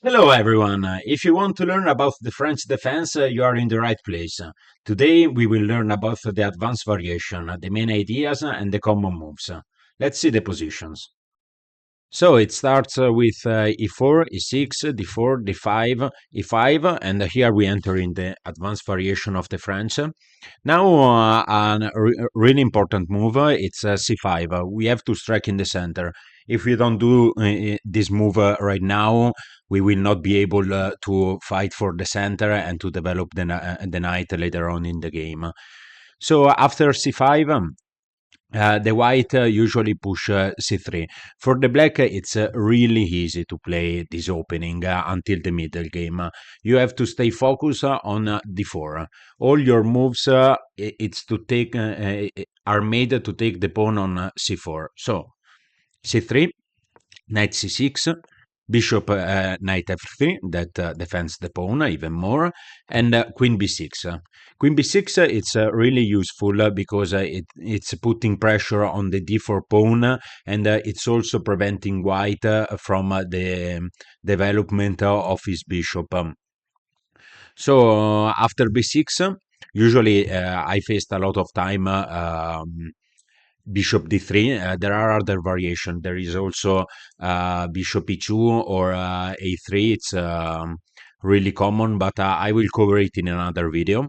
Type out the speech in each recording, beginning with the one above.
Hello, everyone. If you want to learn about the French defense, you are in the right place. Today, we will learn about the advanced variation, the main ideas, and the common moves. Let's see the positions. So it starts with e4, e6, d4, d5, e5, and here we enter in the advanced variation of the French. Now, a really important move, it's c5. We have to strike in the center. If we don't do this move right now, we will not be able to fight for the center and to develop the knight later on in the game. So after c5, the white usually push c3. For the black, it's really easy to play this opening until the middle game. You have to stay focused on d4. All your moves it's to take are made to take the pawn on c4. So c3, knight c6, bishop knight f3 that defends the pawn even more, and queen b6. Queen b6 it's really useful because it's putting pressure on the d4 pawn, and it's also preventing white from the development of his bishop. So after b6, usually I faced a lot of time bishop d3. There are other variations. There is also bishop e2 or a3. It's really common, but I will cover it in another video.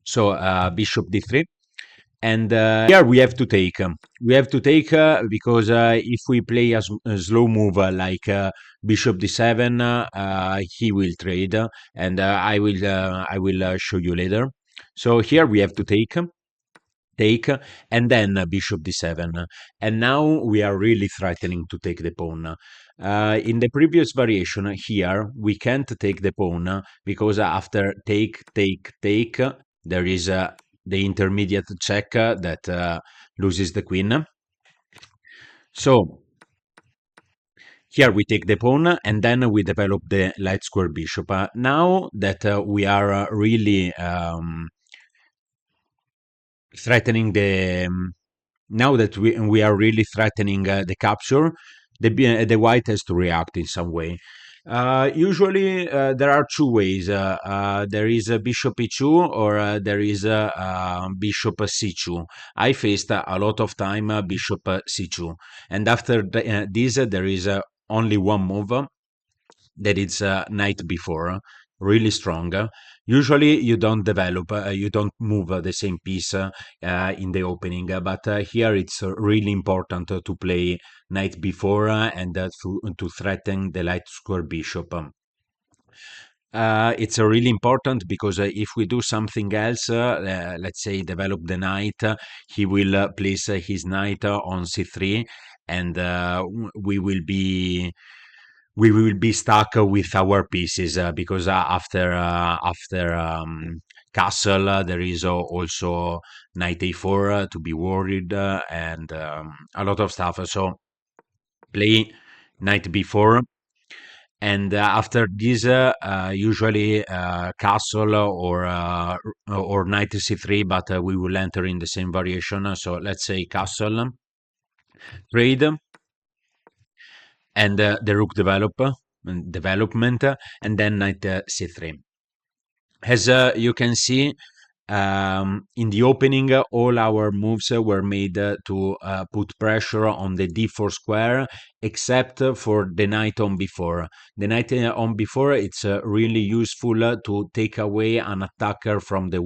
So bishop d3. And here we have to take. We have to take because if we play a slow move like bishop d7, he will trade, and I will show you later. So here we have to take, and then bishop d7, and now we are really threatening to take the pawn. In the previous variation here we can't take the pawn because after take there is the intermediate check that loses the queen. So here we take the pawn and then we develop the light square bishop. Now that we are really threatening now that we are really threatening the capture, the white has to react in some way. Usually there are two ways. There is a bishop e2 or there is a bishop c2. I faced a lot of time bishop c2, and after this there is only one move that is knight b4, really strong. Usually you don't develop, you don't move the same piece in the opening, but here it's really important to play knight b4 and to threaten the light square bishop. It's really important because if we do something else, let's say develop the knight, he will place his knight on c3, and we will be stuck with our pieces because after castle there is also knight a4 to be worried, and a lot of stuff. So play knight b4, and after this usually castle or knight c3, but we will enter in the same variation. So let's say castle, trade, and the rook development, and then knight c3. As you can see, in the opening, all our moves were made to put pressure on the d4 square, except for the knight on b4. The knight on b4, it's really useful to take away an attacker from the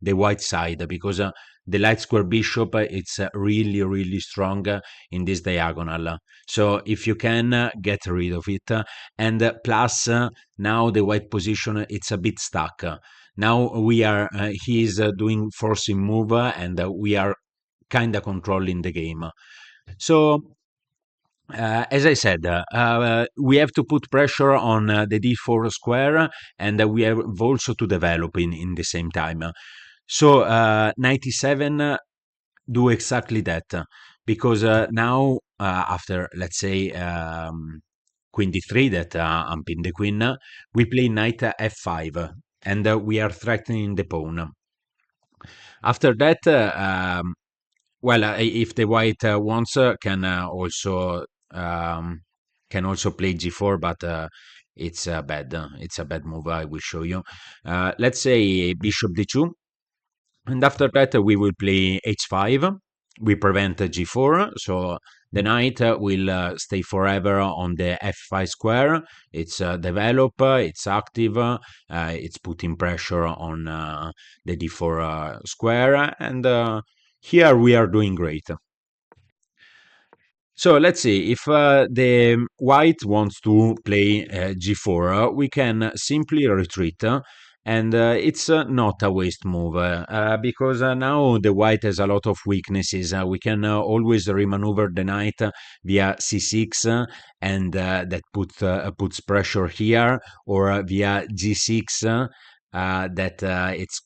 the white side, because the light square bishop it's really really strong in this diagonal. So if you can get rid of it, and plus now the white position it's a bit stuck. Now he is doing forcing move, and we are kind of controlling the game. So as I said, we have to put pressure on the d4 square, and we have also to develop in the same time. So 97 do exactly that, because now after, let's say, queen d3 that unpin the queen, we play knight f5, and we are threatening the pawn. After that, well, if the white wants, can also can also play g4, but it's bad. It's a bad move. I will show you. Let's say bishop d2, and after that we will play h5. We prevent g4, so the knight will stay forever on the f5 square. It's develop, it's active, it's putting pressure on the d4 square, and here we are doing great. So let's see, if the white wants to play g4, we can simply retreat, and it's not a waste move, because now the white has a lot of weaknesses. We can always remaneuver the knight via c6, and that puts pressure here, or via g6, that it's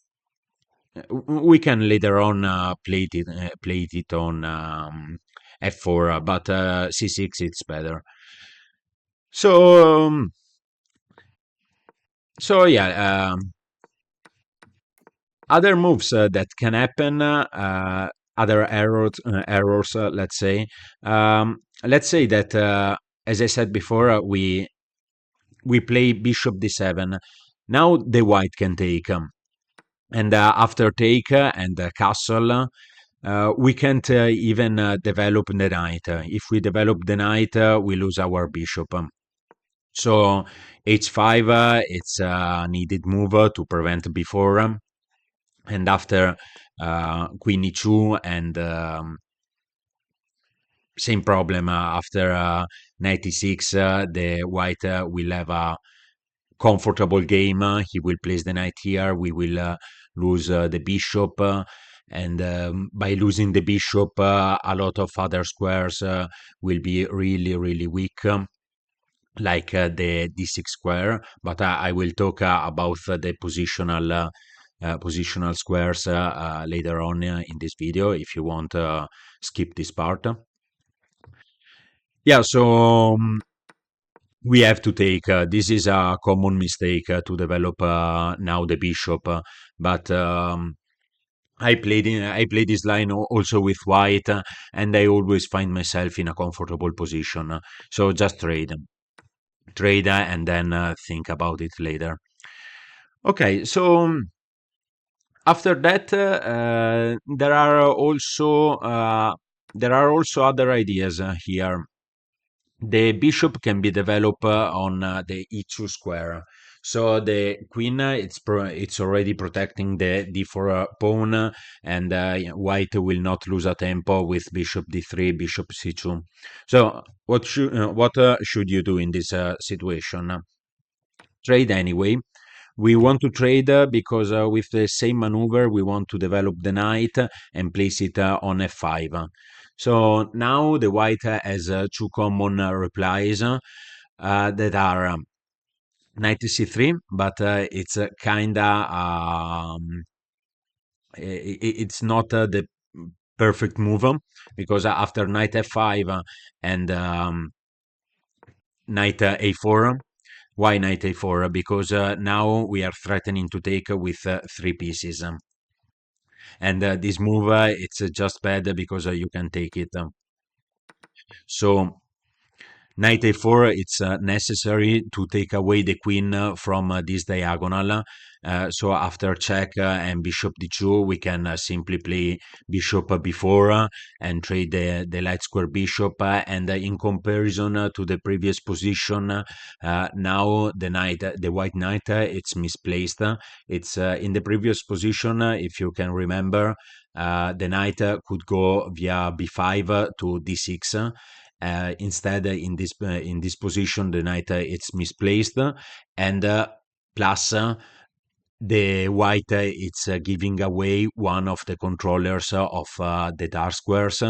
we can later on play it on f4, but c6 it's better. So yeah, other moves that can happen, other errors, let's say that, as I said before, we play bishop d7. Now the white can take, and after take and castle, we can't even develop the knight. If we develop the knight, we lose our bishop. So h5, it's a needed move to prevent before, and after queen e2, and same problem after knight e6, the white will have a comfortable game. He will place the knight here. We will lose the bishop, and by losing the bishop, a lot of other squares will be really, really weak, like the d6 square. But I will talk about the positional squares later on in this video. If you want, skip this part. Yeah, so we have to take, this is a common mistake to develop now the bishop, but I play this line also with white, and I always find myself in a comfortable position. So just trade, and then think about it later. Okay, so after that, there are also other ideas here. The bishop can be developed on the e2 square. So the queen, it's already protecting the d4 pawn, and white will not lose a tempo with bishop d3, bishop c2. So what should you do in this situation? Trade anyway. We want to trade because with the same maneuver, we want to develop the knight and place it on f5. So now the white has two common replies that are knight c3, but it's kinda it's not the perfect move, because after knight f5 and knight a4. Why knight a4? Because now we are threatening to take with three pieces. And this move, it's just bad because you can take it. So knight a4, it's necessary to take away the queen from this diagonal. So after check and bishop d2, we can simply play bishop b4 and trade the light square bishop. And in comparison to the previous position, now the white knight, it's misplaced. It's in the previous position, if you can remember, the knight could go via b5 to d6. Instead, in this position, the knight it's misplaced, and plus the white it's giving away one of the controllers of the dark squares.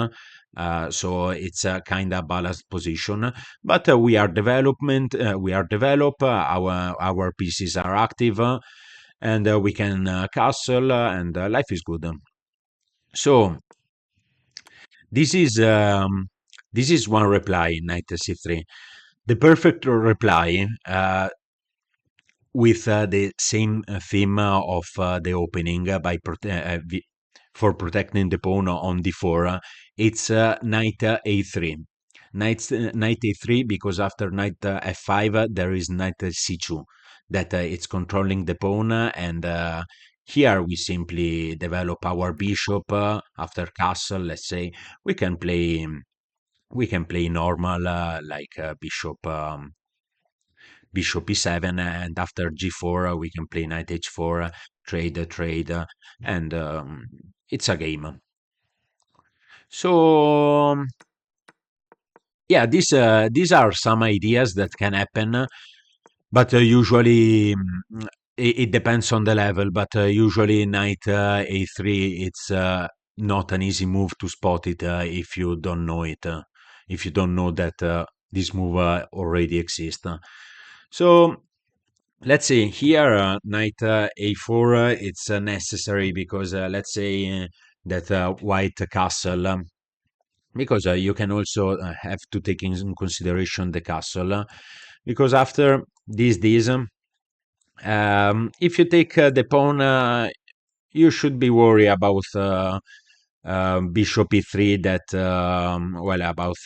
So it's a kind of balanced position, but we are developed. Our pieces are active, and we can castle, and life is good. So this is um, this is one reply, knight c3. The perfect reply, with the same theme of the opening, for protecting the pawn on d4, it's knight a3. knight a3, because after knight f5 there is knight c2 that it's controlling the pawn, and here we simply develop our bishop after castle. Let's say we can play we can play normal, like bishop e7, and after g4 we can play knight h4, trade, and it's a game. So yeah, these are some ideas that can happen, but usually it depends on the level. But usually knight a3, it's not an easy move to spot it if you don't know it, if you don't know that this move already exists. So let's see here, knight a4, it's necessary because let's say that white castle, because you can also have to take in consideration the castle, because after this, if you take the pawn, you should be worried about bishop e3, that well, about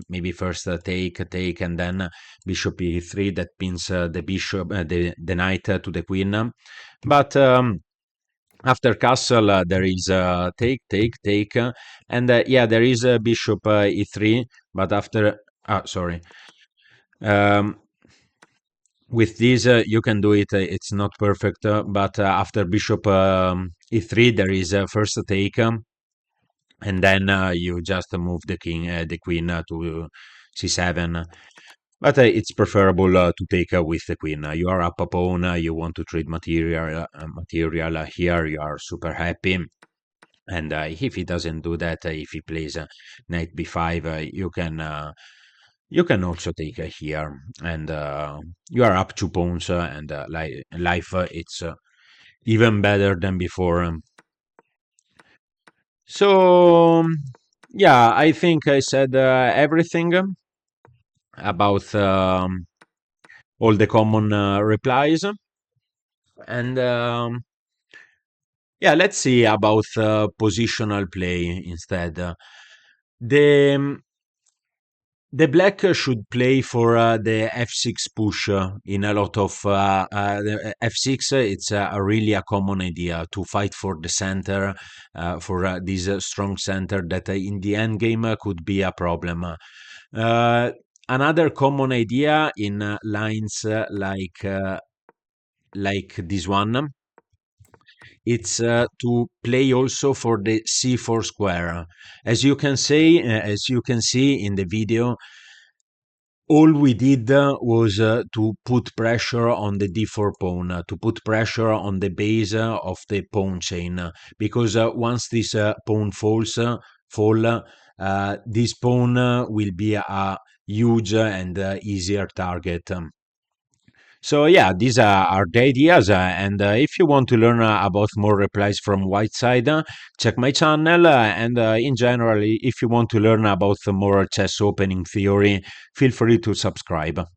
maybe first take, and then bishop e3 that pins the bishop, the knight to the queen. But after castle, there is take, and yeah, there is bishop e3, but after, sorry, um, with this you can do it. It's not perfect, but after bishop e3 there is first take, and then you just move the queen to c7. But it's preferable to take with the queen. You are up a pawn, you want to trade material here, you are super happy. And if he doesn't do that, if he plays knight b5, you can also take here, and you are up 2 pawns, and life it's even better than before. So yeah, I think I said everything about all the common replies, and yeah, let's see about positional play instead. The the black should play for the f6 push in a lot of the f6. It's really a common idea to fight for the center, for this strong center that in the end game could be a problem. Another common idea in lines like this one, it's to play also for the c4 square. As you can say, as you can see in the video, all we did was to put pressure on the d4 pawn, to put pressure on the base of the pawn chain, because once this pawn fall, this pawn will be a huge and easier target. So yeah, these are the ideas, and if you want to learn about more replies from white side, check my channel, and in general, if you want to learn about more chess opening theory, feel free to subscribe.